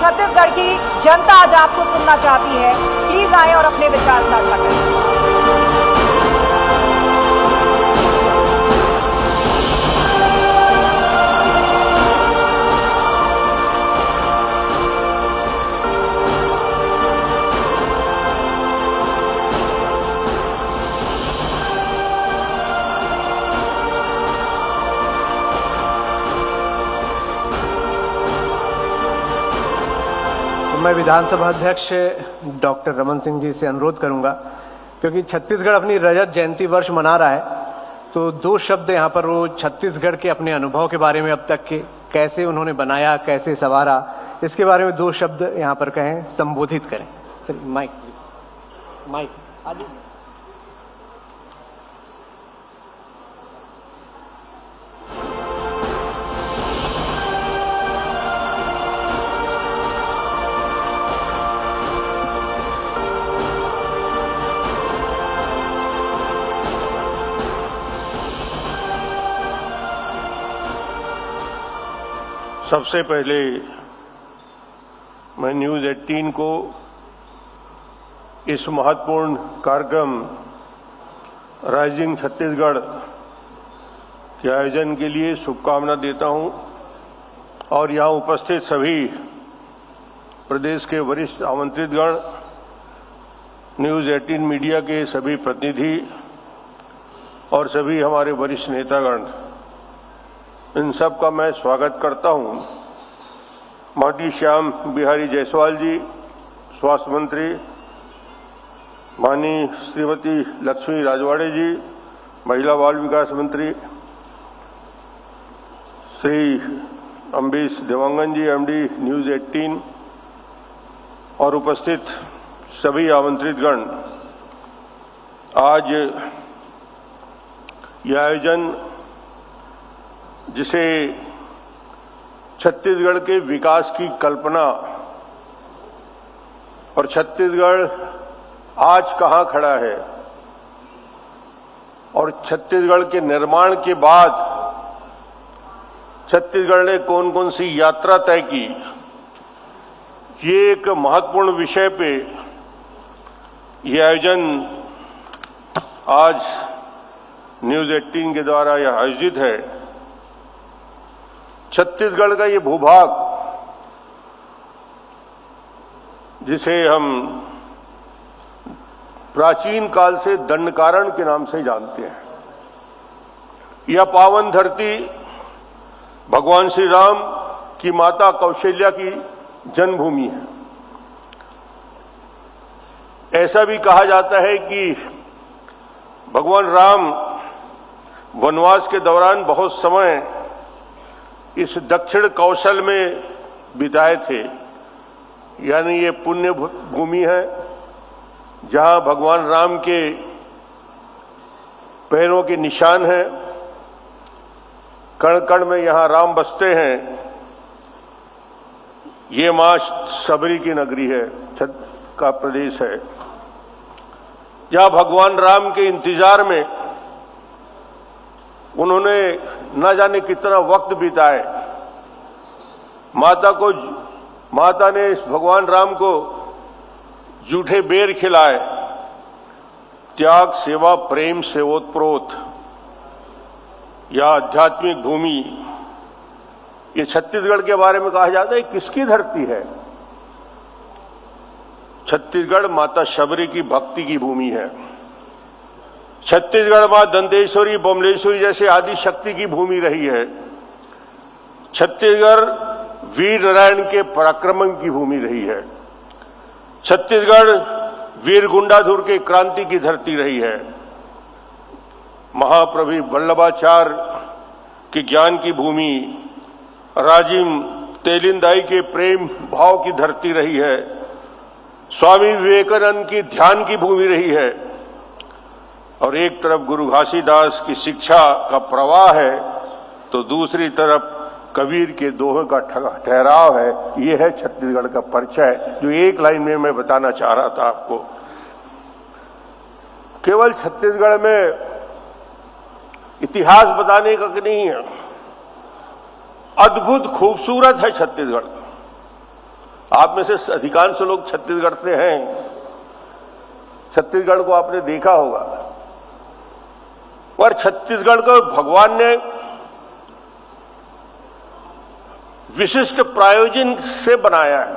छत्तीसगढ़ की जनता आज आपको सुनना चाहती है। प्लीज आए और अपने विचार साझा करें। मैं विधानसभा अध्यक्ष डॉक्टर रमन सिंह जी से अनुरोध करूंगा, क्योंकि छत्तीसगढ़ अपनी रजत जयंती वर्ष मना रहा है, तो दो शब्द यहाँ पर वो छत्तीसगढ़ के अपने अनुभव के बारे में, अब तक के कैसे उन्होंने बनाया, कैसे संवारा, इसके बारे में दो शब्द यहाँ पर कहें, संबोधित करें। सर माइक आदि। सबसे पहले मैं न्यूज़ 18 को इस महत्वपूर्ण कार्यक्रम राइजिंग छत्तीसगढ़ के आयोजन के लिए शुभकामना देता हूं और यहां उपस्थित सभी प्रदेश के वरिष्ठ आमंत्रितगण, न्यूज़ 18 मीडिया के सभी प्रतिनिधि और सभी हमारे वरिष्ठ नेतागण, इन सब का मैं स्वागत करता हूं। माननीय श्याम बिहारी जायसवाल जी, स्वास्थ्य मंत्री, माननीय श्रीमती लक्ष्मी राजवाड़े जी, महिला बाल विकास मंत्री, श्री अम्बेश देवांगन जी, एमडी न्यूज़ 18 और उपस्थित सभी आमंत्रितगण, आज यह आयोजन जिसे छत्तीसगढ़ के विकास की कल्पना और छत्तीसगढ़ आज कहां खड़ा है और छत्तीसगढ़ के निर्माण के बाद छत्तीसगढ़ ने कौन कौन सी यात्रा तय की, ये एक महत्वपूर्ण विषय पे ये आयोजन आज न्यूज़ 18 के द्वारा यह आयोजित है। छत्तीसगढ़ का ये भूभाग, जिसे हम प्राचीन काल से दंडकारण्य के नाम से जानते हैं, यह पावन धरती भगवान श्री राम की माता कौशल्या की जन्मभूमि है। ऐसा भी कहा जाता है कि भगवान राम वनवास के दौरान बहुत समय इस दक्षिण कौशल में बिताए थे, यानी ये पुण्य भूमि है जहां भगवान राम के पैरों के निशान हैं, कण कण में यहां राम बसते हैं। ये मां शबरी की नगरी है, छत का प्रदेश है, जहां भगवान राम के इंतजार में उन्होंने न जाने कितना वक्त बिताए। माता ने इस भगवान राम को जूठे बेर खिलाए। त्याग, सेवा, प्रेम से ओतप्रोत या आध्यात्मिक भूमि, ये छत्तीसगढ़ के बारे में कहा जाता है किसकी धरती है? छत्तीसगढ़ माता शबरी की भक्ति की भूमि है। छत्तीसगढ़ मां दंतेश्वरी, बमलेश्वरी जैसे आदि शक्ति की भूमि रही है। छत्तीसगढ़ वीर नारायण के पराक्रम की भूमि रही है। छत्तीसगढ़ वीर गुंडाधुर के क्रांति की धरती रही है। महाप्रभु वल्लभाचार्य के ज्ञान की भूमि, राजिम तेलिंदाई के प्रेम भाव की धरती रही है। स्वामी विवेकानंद की ध्यान की भूमि रही है। और एक तरफ गुरु घासीदास की शिक्षा का प्रवाह है, तो दूसरी तरफ कबीर के दोहों का ठहराव है। ये है छत्तीसगढ़ का परिचय, जो एक लाइन में मैं बताना चाह रहा था आपको। केवल छत्तीसगढ़ में इतिहास बताने का नहीं है, अद्भुत खूबसूरत है छत्तीसगढ़। आप में से अधिकांश लोग छत्तीसगढ़ से हैं, छत्तीसगढ़ को आपने देखा होगा। और छत्तीसगढ़ को भगवान ने विशिष्ट प्रायोजन से बनाया है,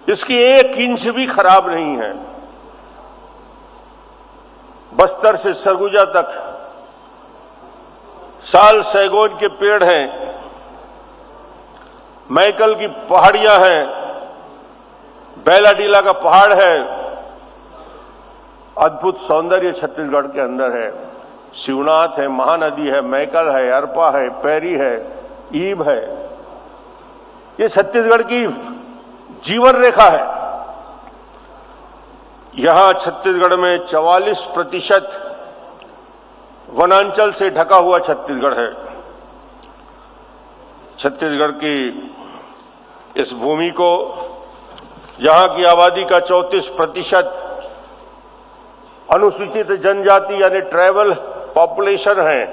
इसकी एक इंच भी खराब नहीं है। बस्तर से सरगुजा तक साल सैगोन के पेड़ हैं, मैकल की पहाड़ियां हैं, बैलाडीला का पहाड़ है, अद्भुत सौंदर्य छत्तीसगढ़ के अंदर है। शिवनाथ है, महानदी है, मैकल है, अरपा है, पैरी है, ईब है। ये छत्तीसगढ़ की जीवन रेखा है। यहां छत्तीसगढ़ में 44% वनांचल से ढका हुआ छत्तीसगढ़ है। छत्तीसगढ़ की इस भूमि को, जहां की आबादी का 34% अनुसूचित जनजाति यानी ट्राइबल पॉपुलेशन है,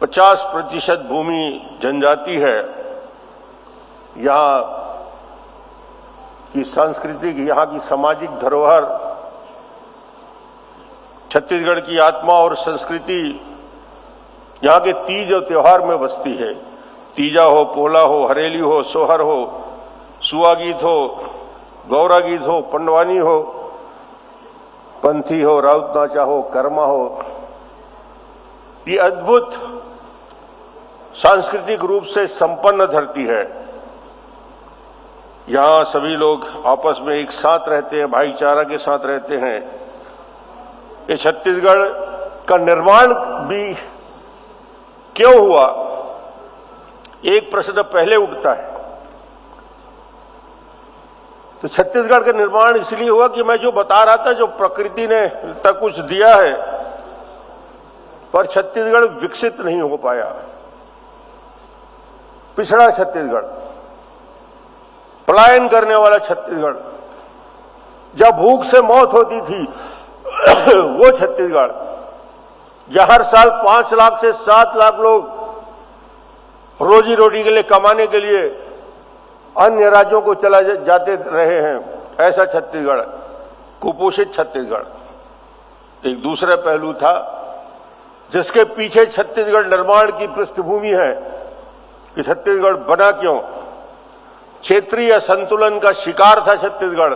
50% भूमि जनजाति है। यहां की सांस्कृतिक, यहां की सामाजिक धरोहर, छत्तीसगढ़ की आत्मा और संस्कृति यहां के तीज और त्योहार में बसती है। तीजा हो, पोला हो, हरेली हो, सोहर हो, सुआ गीत हो, गौरा गीत हो, पंडवानी हो, पंथी हो, राउत नाचा हो, कर्मा हो। ये अद्भुत सांस्कृतिक रूप से संपन्न धरती है। यहां सभी लोग आपस में एक साथ रहते हैं, भाईचारा के साथ रहते हैं। ये छत्तीसगढ़ का निर्माण भी क्यों हुआ, एक प्रश्न पहले उठता है। तो छत्तीसगढ़ का निर्माण इसलिए हुआ कि मैं जो बता रहा था, जो प्रकृति ने तक कुछ दिया है, पर छत्तीसगढ़ विकसित नहीं हो पाया। पिछड़ा छत्तीसगढ़, पलायन करने वाला छत्तीसगढ़, जब भूख से मौत होती थी वो छत्तीसगढ़, जहां हर साल 5 लाख से 7 लाख लोग रोजी रोटी के लिए, कमाने के लिए अन्य राज्यों को चला जाते रहे हैं, ऐसा छत्तीसगढ़, कुपोषित छत्तीसगढ़। एक दूसरा पहलू था जिसके पीछे छत्तीसगढ़ निर्माण की पृष्ठभूमि है कि छत्तीसगढ़ बना क्यों। क्षेत्रीय संतुलन का शिकार था छत्तीसगढ़।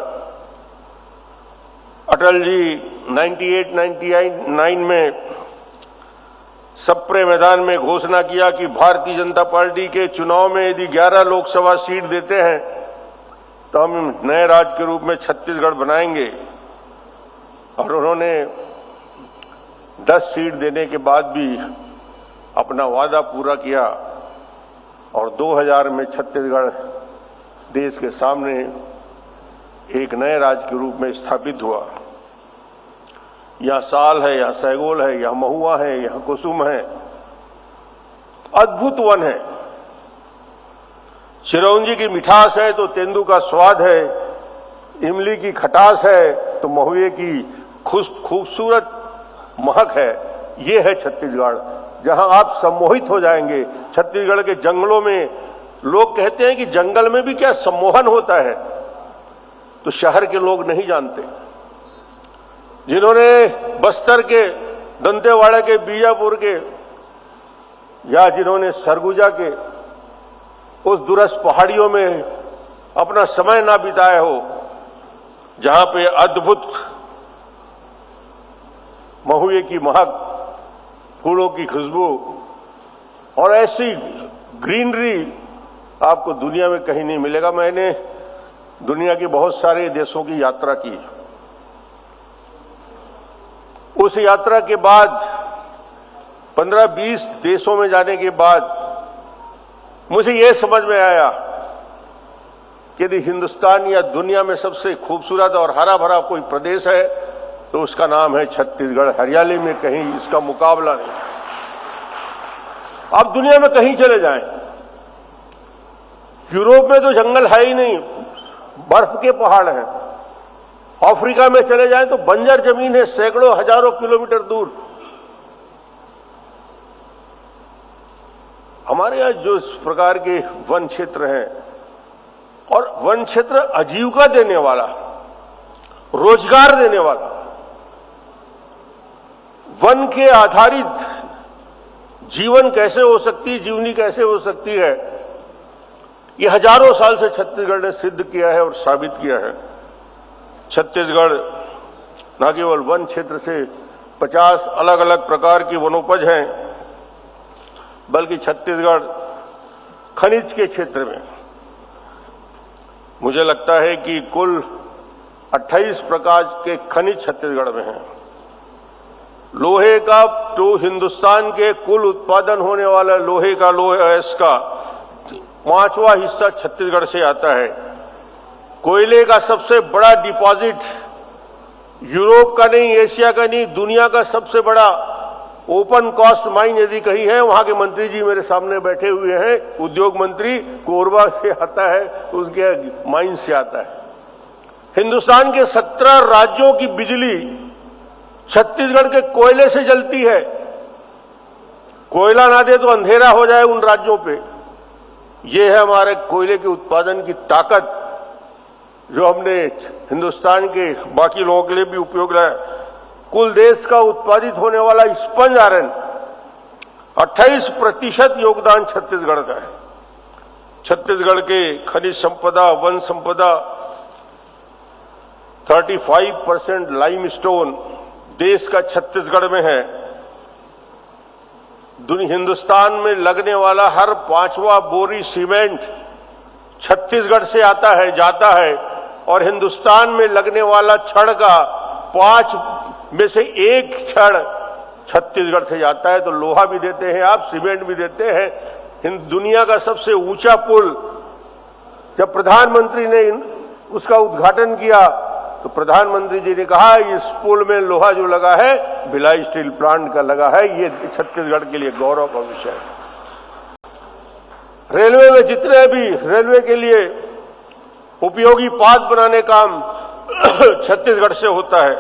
अटल जी 98-99 में सप्रे मैदान में घोषणा किया कि भारतीय जनता पार्टी के चुनाव में यदि 11 लोकसभा सीट देते हैं तो हम नए राज्य के रूप में छत्तीसगढ़ बनाएंगे। और उन्होंने 10 सीट देने के बाद भी अपना वादा पूरा किया और 2000 में छत्तीसगढ़ देश के सामने एक नए राज्य के रूप में स्थापित हुआ। यहां साल है, यहां सैगोल है, यहां महुआ है, यहां कुसुम है, अद्भुत वन है। चिरौंजी की मिठास है तो तेंदू का स्वाद है, इमली की खटास है तो महुए की खूबसूरत महक है। ये है छत्तीसगढ़, जहां आप सम्मोहित हो जाएंगे। छत्तीसगढ़ के जंगलों में लोग कहते हैं कि जंगल में भी क्या सम्मोहन होता है, तो शहर के लोग नहीं जानते। जिन्होंने बस्तर के, दंतेवाड़ा के, बीजापुर के, या जिन्होंने सरगुजा के उस दूरस्थ पहाड़ियों में अपना समय ना बिताया हो, जहां पे अद्भुत महुए की महक, फूलों की खुशबू और ऐसी ग्रीनरी आपको दुनिया में कहीं नहीं मिलेगा। मैंने दुनिया के बहुत सारे देशों की यात्रा की। उस यात्रा के बाद 15-20 देशों में जाने के बाद मुझे यह समझ में आया कि यदि हिंदुस्तान या दुनिया में सबसे खूबसूरत और हरा भरा कोई प्रदेश है तो उसका नाम है छत्तीसगढ़। हरियाली में कहीं इसका मुकाबला नहीं। आप दुनिया में कहीं चले जाएं, यूरोप में तो जंगल है ही नहीं, बर्फ के पहाड़ हैं। अफ्रीका में चले जाएं तो बंजर जमीन है सैकड़ों हजारों किलोमीटर दूर। हमारे यहां जो इस प्रकार के वन क्षेत्र हैं और वन क्षेत्र आजीविका देने वाला, रोजगार देने वाला, वन के आधारित जीवन कैसे हो सकती है, जीवनी कैसे हो सकती है, ये हजारों साल से छत्तीसगढ़ ने सिद्ध किया है और साबित किया है। छत्तीसगढ़ न केवल वन क्षेत्र से 50 अलग अलग प्रकार की वनोपज हैं, बल्कि छत्तीसगढ़ खनिज के क्षेत्र में मुझे लगता है कि कुल 28 प्रकार के खनिज छत्तीसगढ़ में हैं। लोहे का तो हिंदुस्तान के कुल उत्पादन होने वाला लोहे का 5वां हिस्सा छत्तीसगढ़ से आता है। कोयले का सबसे बड़ा डिपॉजिट यूरोप का नहीं, एशिया का नहीं, दुनिया का सबसे बड़ा ओपन कास्ट माइन यदि कहीं है, वहां के मंत्री जी मेरे सामने बैठे हुए हैं, उद्योग मंत्री, कोरबा से आता है, उसके माइन से आता है। हिंदुस्तान के 17 राज्यों की बिजली छत्तीसगढ़ के कोयले से जलती है। कोयला ना दे तो अंधेरा हो जाए उन राज्यों पे। ये है हमारे कोयले के उत्पादन की ताकत, जो हमने हिंदुस्तान के बाकी लोगों के लिए भी उपयोग लाया। कुल देश का उत्पादित होने वाला स्पंज आयरन 28% योगदान छत्तीसगढ़ का है। छत्तीसगढ़ के खनिज संपदा, वन संपदा 35% लाइमस्टोन देश का छत्तीसगढ़ में है। हिंदुस्तान में लगने वाला हर 5वां बोरी सीमेंट छत्तीसगढ़ से आता है, जाता है, और हिंदुस्तान में लगने वाला छड़ का 5 में से 1 छड़ छत्तीसगढ़ से जाता है। तो लोहा भी देते हैं आप, सीमेंट भी देते हैं। दुनिया का सबसे ऊंचा पुल जब प्रधानमंत्री ने उसका उद्घाटन किया तो प्रधानमंत्री जी ने कहा इस पुल में लोहा जो लगा है भिलाई स्टील प्लांट का लगा है। ये छत्तीसगढ़ के लिए गौरव का विषय है। रेलवे में जितने भी रेलवे के लिए उपयोगी पाथ बनाने काम छत्तीसगढ़ से होता है,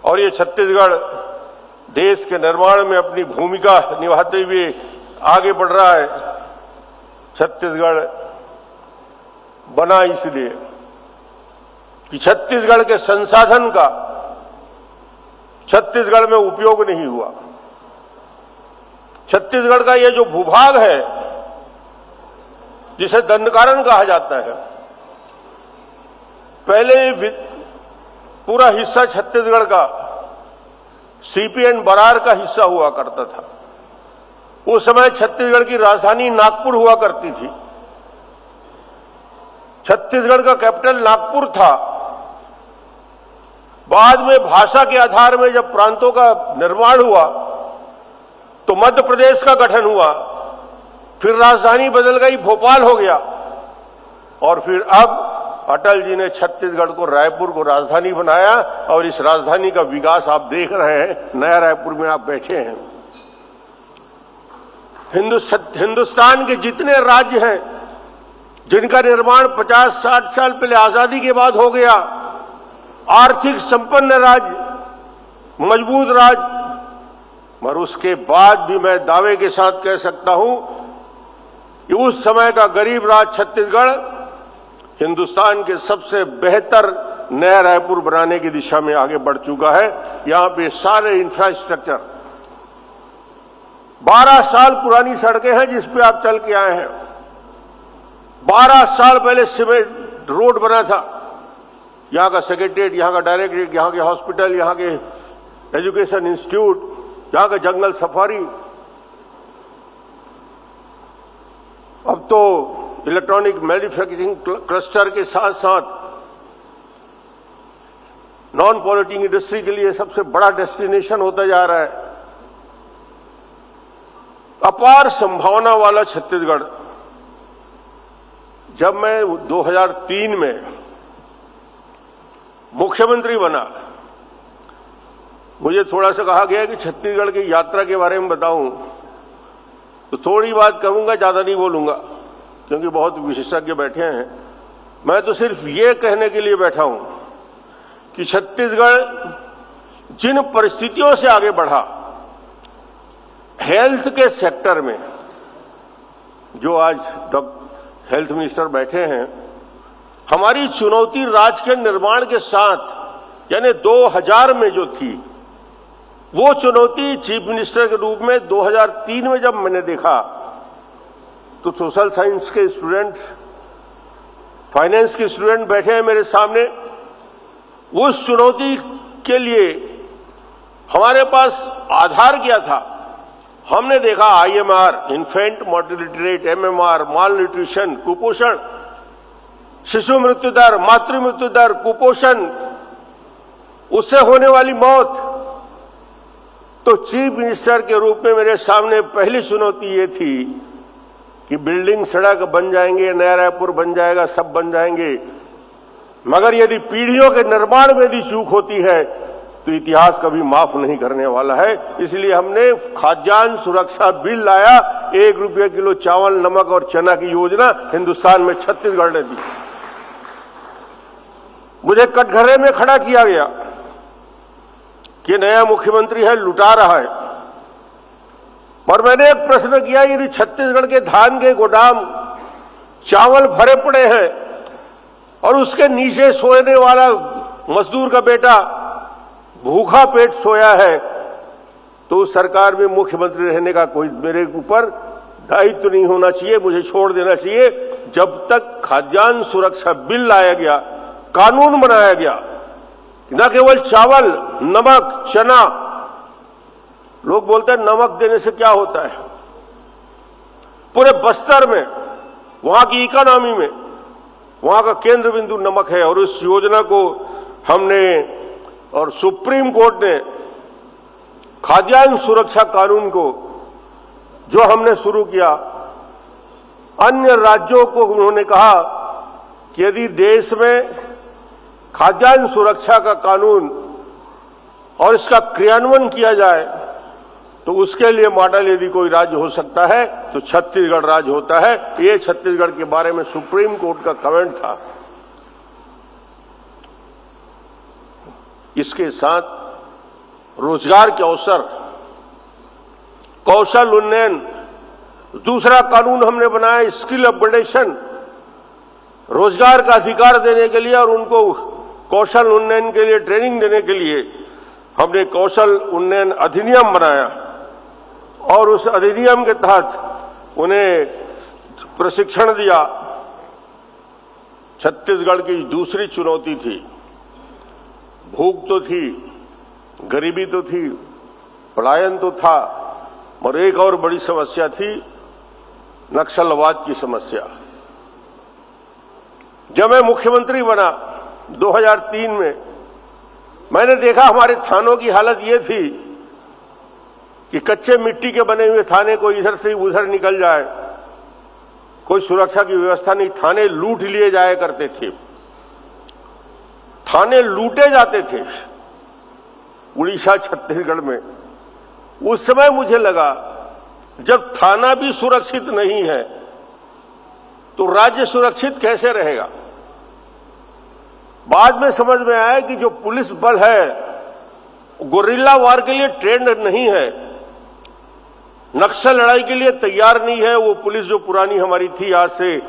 और ये छत्तीसगढ़ देश के निर्माण में अपनी भूमिका निभाते हुए आगे बढ़ रहा है। छत्तीसगढ़ बना इसलिए कि छत्तीसगढ़ के संसाधन का छत्तीसगढ़ में उपयोग नहीं हुआ। छत्तीसगढ़ का ये जो भूभाग है जिसे दंडकारण्य कहा जाता है, पहले पूरा हिस्सा छत्तीसगढ़ का सीपीएन बरार का हिस्सा हुआ करता था। उस समय छत्तीसगढ़ की राजधानी नागपुर हुआ करती थी। छत्तीसगढ़ का कैपिटल नागपुर था। बाद में भाषा के आधार में जब प्रांतों का निर्माण हुआ तो मध्य प्रदेश का गठन हुआ, फिर राजधानी बदल गई, भोपाल हो गया, और फिर अब अटल जी ने छत्तीसगढ़ को, रायपुर को राजधानी बनाया, और इस राजधानी का विकास आप देख रहे हैं। नया रायपुर में आप बैठे हैं। हिंदुस्तान के जितने राज्य हैं जिनका निर्माण 50-60 साल पहले आजादी के बाद हो गया, आर्थिक संपन्न राज्य, मजबूत राज्य, मगर उसके बाद भी मैं दावे के साथ कह सकता हूं कि उस समय का गरीब राज्य छत्तीसगढ़ हिंदुस्तान के सबसे बेहतर नया रायपुर बनाने की दिशा में आगे बढ़ चुका है। यहां पे सारे इंफ्रास्ट्रक्चर, 12 साल पुरानी सड़कें हैं जिस पे आप चल के आए हैं। 12 साल पहले सीमेंट रोड बना था। यहां का सेक्रेटरीट, यहां का डायरेक्टरेट, यहां के हॉस्पिटल, यहां के एजुकेशन इंस्टीट्यूट, यहां का जंगल सफारी, अब तो इलेक्ट्रॉनिक मैन्युफैक्चरिंग क्लस्टर के साथ साथ नॉन पॉल्यूटिंग इंडस्ट्री के लिए सबसे बड़ा डेस्टिनेशन होता जा रहा है। अपार संभावना वाला छत्तीसगढ़। जब मैं 2003 में मुख्यमंत्री बना, मुझे थोड़ा सा कहा गया कि छत्तीसगढ़ की यात्रा के बारे में बताऊं, तो थोड़ी बात कहूंगा, ज्यादा नहीं बोलूंगा, क्योंकि बहुत विशेषज्ञ बैठे हैं। मैं तो सिर्फ ये कहने के लिए बैठा हूं कि छत्तीसगढ़ जिन परिस्थितियों से आगे बढ़ा, हेल्थ के सेक्टर में, जो आज हेल्थ मिनिस्टर बैठे हैं, हमारी चुनौती राज्य के निर्माण के साथ यानी 2000 में जो थी वो चुनौती चीफ मिनिस्टर के रूप में 2003 में जब मैंने देखा तो सोशल साइंस के स्टूडेंट, फाइनेंस के स्टूडेंट बैठे हैं मेरे सामने। उस चुनौती के लिए हमारे पास आधार क्या था? हमने देखा IMR, infant mortality rate, MMR, माल न्यूट्रिशन, कुपोषण, शिशु मृत्यु दर, मातृ मृत्यु दर, कुपोषण, उससे होने वाली मौत। तो चीफ मिनिस्टर के रूप में मेरे सामने पहली चुनौती ये थी कि बिल्डिंग, सड़क बन जाएंगे, नया रायपुर बन जाएगा, सब बन जाएंगे, मगर यदि पीढ़ियों के निर्माण में यदि चूक होती है तो इतिहास कभी माफ नहीं करने वाला है। इसलिए हमने खाद्यान्न सुरक्षा बिल लाया, 1 रुपये किलो चावल, नमक और चना की योजना हिंदुस्तान में छत्तीसगढ़ ने दी। मुझे कटघरे में खड़ा किया गया कि नया मुख्यमंत्री है, लुटा रहा है। और मैंने एक प्रश्न किया, यदि छत्तीसगढ़ के धान के गोदाम चावल भरे पड़े हैं और उसके नीचे सोने वाला मजदूर का बेटा भूखा पेट सोया है, तो उस सरकार में मुख्यमंत्री रहने का कोई मेरे ऊपर दायित्व नहीं होना चाहिए, मुझे छोड़ देना चाहिए। जब तक खाद्यान्न सुरक्षा बिल लाया गया, कानून बनाया गया, न केवल चावल, नमक, चना। लोग बोलते हैं नमक देने से क्या होता है? पूरे बस्तर में, वहां की इकोनॉमी में, वहां का केंद्र बिंदु नमक है। और उस योजना को हमने, और सुप्रीम कोर्ट ने खाद्यान्न सुरक्षा कानून को जो हमने शुरू किया, अन्य राज्यों को उन्होंने कहा कि यदि देश में खाद्यान्न सुरक्षा का कानून और इसका क्रियान्वयन किया जाए तो उसके लिए मॉडल यदि कोई राज्य हो सकता है तो छत्तीसगढ़ राज्य होता है। ये छत्तीसगढ़ के बारे में सुप्रीम कोर्ट का कमेंट था। इसके साथ रोजगार के अवसर, कौशल उन्नयन, दूसरा कानून हमने बनाया स्किल अपग्रेडेशन, रोजगार का अधिकार देने के लिए और उनको कौशल उन्नयन के लिए ट्रेनिंग देने के लिए हमने कौशल उन्नयन अधिनियम बनाया और उस अधिनियम के तहत उन्हें प्रशिक्षण दिया। छत्तीसगढ़ की दूसरी चुनौती थी, भूख तो थी, गरीबी तो थी, पलायन तो था, और एक और बड़ी समस्या थी नक्सलवाद की समस्या। जब मैं मुख्यमंत्री बना 2003 में, मैंने देखा हमारे थानों की हालत ये थी कि कच्चे मिट्टी के बने हुए थाने, कोई इधर से उधर निकल जाए, कोई सुरक्षा की व्यवस्था नहीं, थाने लूट लिए जाया करते थे, थाने लूटे जाते थे उड़ीसा, छत्तीसगढ़ में। उस समय मुझे लगा जब थाना भी सुरक्षित नहीं है तो राज्य सुरक्षित कैसे रहेगा। बाद में समझ में आया कि जो पुलिस बल है गोरिल्ला वार के लिए ट्रेंड नहीं है, नक्सल लड़ाई के लिए तैयार नहीं है। वो पुलिस जो पुरानी हमारी थी, आज से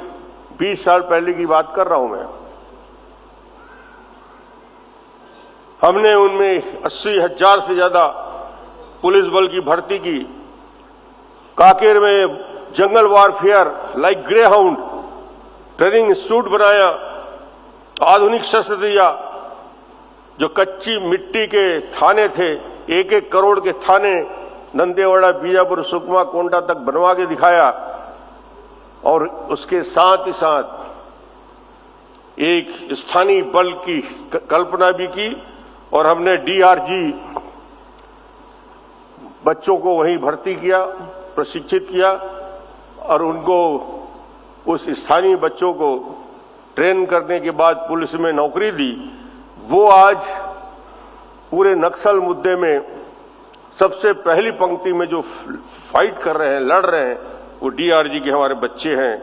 20 साल पहले की बात कर रहा हूं मैं, हमने उनमें 80,000 से ज्यादा पुलिस बल की भर्ती की। कांकेर में jungle warfare like Greyhound training institute बनाया, आधुनिक शस्त्र दिया। जो कच्ची मिट्टी के थाने थे, 1-1 करोड़ के थाने दंतेवाड़ा, बीजापुर, सुकमा, कोंडा तक बनवा के दिखाया। और उसके साथ ही साथ एक स्थानीय बल की कल्पना भी की और हमने DRG बच्चों को वहीं भर्ती किया, प्रशिक्षित किया और उनको, उस स्थानीय बच्चों को ट्रेन करने के बाद पुलिस में नौकरी दी। वो आज पूरे नक्सल मुद्दे में सबसे पहली पंक्ति में जो फाइट कर रहे हैं, लड़ रहे हैं, वो DRG के हमारे बच्चे हैं।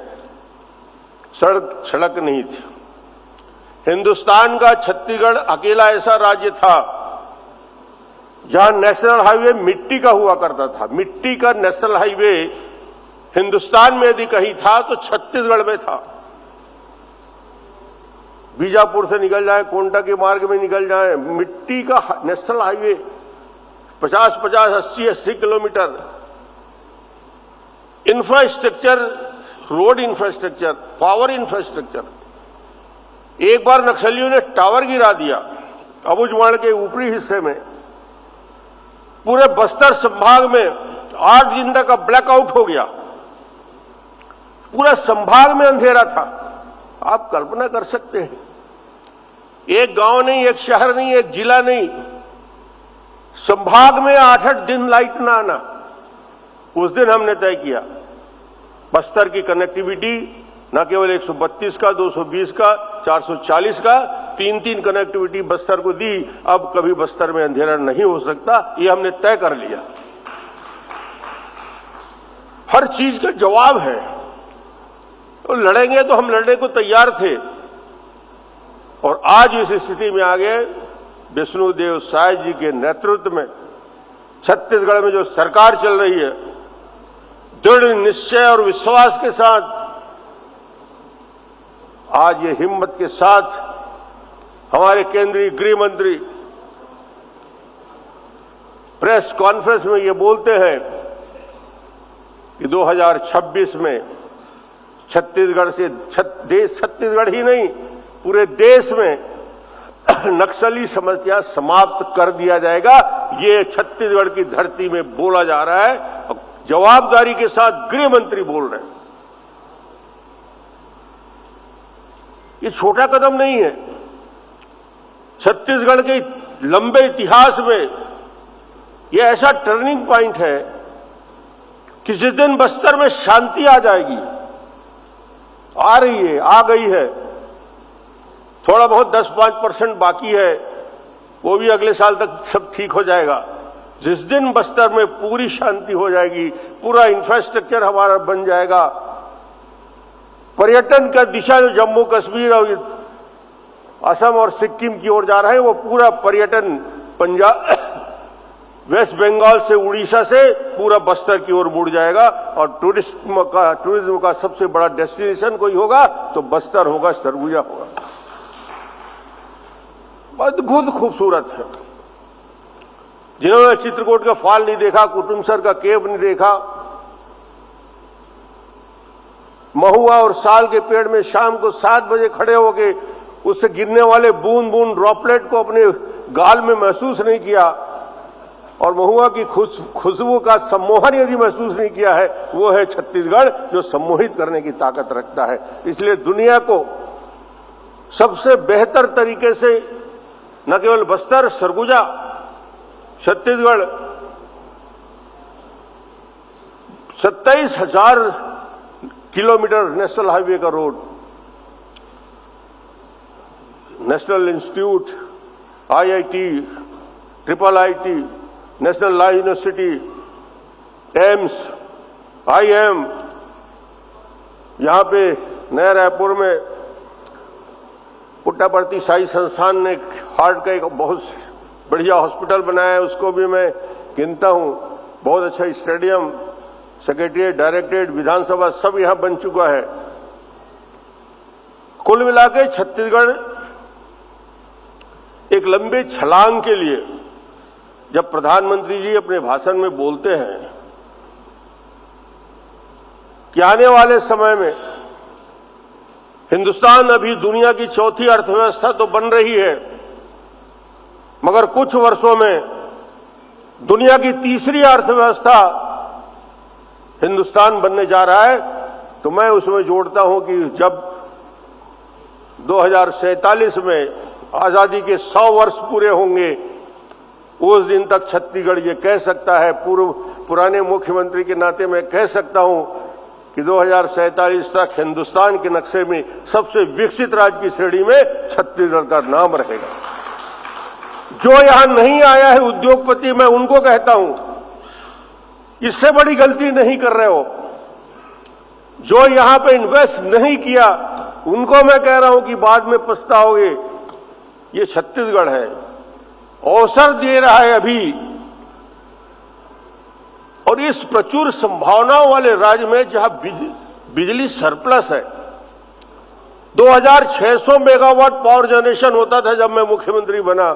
सड़क नहीं थी। हिंदुस्तान का छत्तीसगढ़ अकेला ऐसा राज्य था जहां नेशनल हाईवे मिट्टी का हुआ करता था। मिट्टी का नेशनल हाईवे हिंदुस्तान में यदि कहीं था तो छत्तीसगढ़ में था। बीजापुर से निकल जाए, कोंटा के मार्ग में निकल जाए, मिट्टी का national highway 50-50, 80-80 kilometre, infrastructure, road infrastructure, power infrastructure. एक बार नक्सलियों ने टावर गिरा दिया अबुझमाड़ के ऊपरी हिस्से में, पूरे बस्तर संभाग में 8 दिन तक ब्लैकआउट हो गया, पूरा संभाग में अंधेरा था। आप कल्पना कर सकते हैं, एक गांव नहीं, एक शहर नहीं, एक जिला नहीं, संभाग में 8-8 दिन लाइट ना आना। उस दिन हमने तय किया बस्तर की कनेक्टिविटी न केवल 132 का, 220 का, 440 का, 3-3 कनेक्टिविटी बस्तर को दी। अब कभी बस्तर में अंधेरा नहीं हो सकता, ये हमने तय कर लिया। हर चीज का जवाब है, तो लड़ेंगे तो हम लड़ने को तैयार थे। और आज इस स्थिति में आ गए, विष्णुदेव साय जी के नेतृत्व में छत्तीसगढ़ में जो सरकार चल रही है, दृढ़ निश्चय और विश्वास के साथ, आज ये हिम्मत के साथ हमारे केंद्रीय गृह मंत्री प्रेस कॉन्फ्रेंस में ये बोलते हैं कि 2026 में छत्तीसगढ़ से छत्तीसगढ़ ही नहीं पूरे देश में नक्सली समस्या समाप्त कर दिया जाएगा। ये छत्तीसगढ़ की धरती में बोला जा रहा है और जवाबदारी के साथ गृह मंत्री बोल रहे हैं। ये छोटा कदम नहीं है। छत्तीसगढ़ के लंबे इतिहास में यह ऐसा टर्निंग पॉइंट है कि जिस दिन बस्तर में शांति आ जाएगी, आ रही है, आ गई है, थोड़ा बहुत 10-5% बाकी है, वो भी अगले साल तक सब ठीक हो जाएगा। जिस दिन बस्तर में पूरी शांति हो जाएगी, पूरा इंफ्रास्ट्रक्चर हमारा बन जाएगा, पर्यटन का दिशा जो जम्मू कश्मीर और असम और सिक्किम की ओर जा रहा है, वो पूरा पर्यटन पंजाब, वेस्ट बंगाल से, उड़ीसा से पूरा बस्तर की ओर मुड़ जाएगा। और टूरिज्म का सबसे बड़ा डेस्टिनेशन कोई होगा तो बस्तर होगा, सरगुजा होगा। अद्भुत खूबसूरत है। जिन्होंने चित्रकूट का फॉल नहीं देखा, कुटुमसर का केव नहीं देखा, महुआ और साल के पेड़ में शाम को 7 बजे खड़े होके उससे गिरने वाले बूंद बूंद ड्रॉपलेट को अपने गाल में महसूस नहीं किया, और महुआ की खुशबू का सम्मोहन यदि महसूस नहीं किया है, वो है छत्तीसगढ़, जो सम्मोहित करने की ताकत रखता है। इसलिए दुनिया को सबसे बेहतर तरीके से न केवल Bastar, Surguja, Chhattisgarh 27,000 kilometre national highway का road, national institute, IIT, IIIT, national law university, AIIMS, IIM, यहां पे नया रायपुर में पुट्टापर्ती साई संस्थान ने हार्ट का एक बहुत बढ़िया हॉस्पिटल बनाया है, उसको भी मैं गिनता हूं। बहुत अच्छा स्टेडियम, सेक्रेटरिएट, डायरेक्टरेट, विधानसभा सब यहां बन चुका है। कुल मिलाकर छत्तीसगढ़ एक लंबे छलांग के लिए, जब प्रधानमंत्री जी अपने भाषण में बोलते हैं कि आने वाले समय में हिंदुस्तान अभी दुनिया की 4थी अर्थव्यवस्था तो बन रही है, मगर कुछ वर्षों में दुनिया की 3री अर्थव्यवस्था हिंदुस्तान बनने जा रहा है, तो मैं उसमें जोड़ता हूं कि जब 2047 में आजादी के 100 वर्ष पूरे होंगे, उस दिन तक छत्तीसगढ़ ये कह सकता है, पुराने मुख्यमंत्री के नाते मैं कह सकता हूं कि 2047 तक हिंदुस्तान के नक्शे में सबसे विकसित राज्य की श्रेणी में छत्तीसगढ़ का नाम रहेगा। जो यहां नहीं आया है उद्योगपति, मैं उनको कहता हूं, इससे बड़ी गलती नहीं कर रहे हो। जो यहां पे इन्वेस्ट नहीं किया, उनको मैं कह रहा हूं कि बाद में पछताओगे। ये छत्तीसगढ़ है, अवसर दे रहा है अभी, और इस प्रचुर संभावनाओं वाले राज्य में जहां बिजली सरप्लस है, 2600 मेगावाट पावर जनरेशन होता था जब मैं मुख्यमंत्री बना,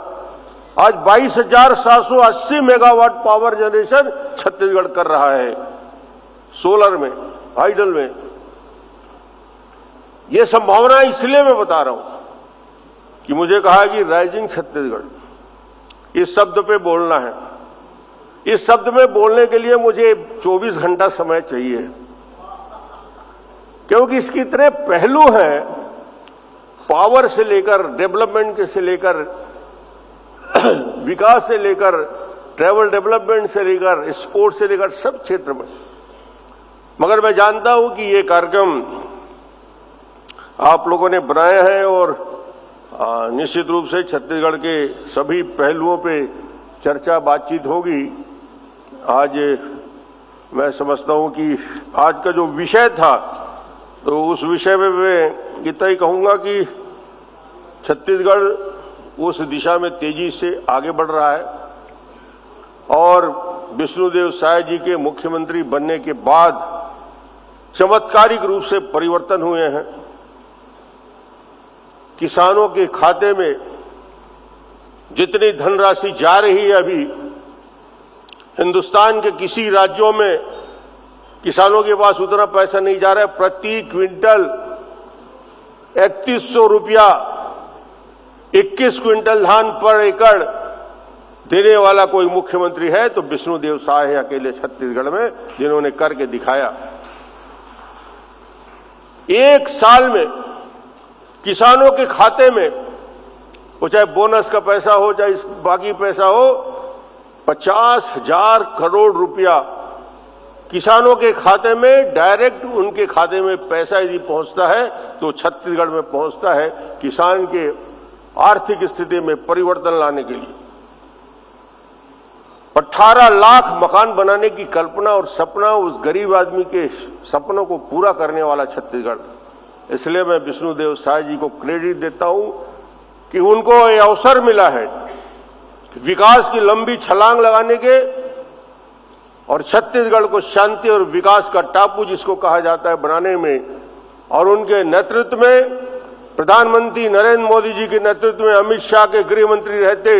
आज 22,780 मेगावाट पावर जनरेशन छत्तीसगढ़ कर रहा है सोलर में, हाइडल में। ये संभावना इसलिए मैं बता रहा हूं कि मुझे कहा कि राइजिंग छत्तीसगढ़ इस शब्द पे बोलना है। इस शब्द में बोलने के लिए मुझे 24 घंटा समय चाहिए, क्योंकि इसके इतने पहलू हैं, पावर से लेकर डेवलपमेंट के से लेकर विकास से लेकर ट्रैवल डेवलपमेंट से लेकर स्पोर्ट्स से लेकर सब क्षेत्र में। मगर मैं जानता हूं कि ये कार्यक्रम आप लोगों ने बनाया है और निश्चित रूप से छत्तीसगढ़ के सभी पहलुओं पे चर्चा बातचीत होगी। आज मैं समझता हूं कि आज का जो विषय था, तो उस विषय में मैं इतना ही कहूंगा कि छत्तीसगढ़ उस दिशा में तेजी से आगे बढ़ रहा है और विष्णुदेव साय जी के मुख्यमंत्री बनने के बाद चमत्कारिक रूप से परिवर्तन हुए हैं। किसानों के खाते में जितनी धनराशि जा रही है, अभी हिंदुस्तान के किसी राज्यों में किसानों के पास उतना पैसा नहीं जा रहा है। प्रति क्विंटल 3100 रुपया 21 क्विंटल धान पर एकड़ देने वाला कोई मुख्यमंत्री है तो विष्णुदेव साय है अकेले छत्तीसगढ़ में, जिन्होंने करके दिखाया। एक साल में किसानों के खाते में, वो चाहे बोनस का पैसा हो चाहे बाकी पैसा हो, 50,000 करोड़ रुपया किसानों के खाते में डायरेक्ट उनके खाते में पैसा यदि पहुंचता है तो छत्तीसगढ़ में पहुंचता है किसान के आर्थिक स्थिति में परिवर्तन लाने के लिए। 18 लाख मकान बनाने की कल्पना और सपना उस गरीब आदमी के सपनों को पूरा करने वाला छत्तीसगढ़। इसलिए मैं विष्णुदेव साय जी को क्रेडिट देता हूं कि उनको ये अवसर मिला है विकास की लंबी छलांग लगाने के और छत्तीसगढ़ को शांति और विकास का टापू जिसको कहा जाता है बनाने में। और उनके नेतृत्व में, प्रधानमंत्री नरेंद्र मोदी जी के नेतृत्व में, अमित शाह के गृह मंत्री रहते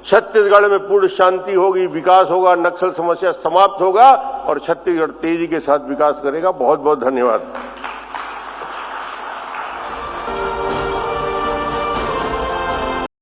छत्तीसगढ़ में पूर्ण शांति होगी, विकास होगा, नक्सल समस्या समाप्त होगा और छत्तीसगढ़ तेजी के साथ विकास करेगा। बहुत बहुत धन्यवाद।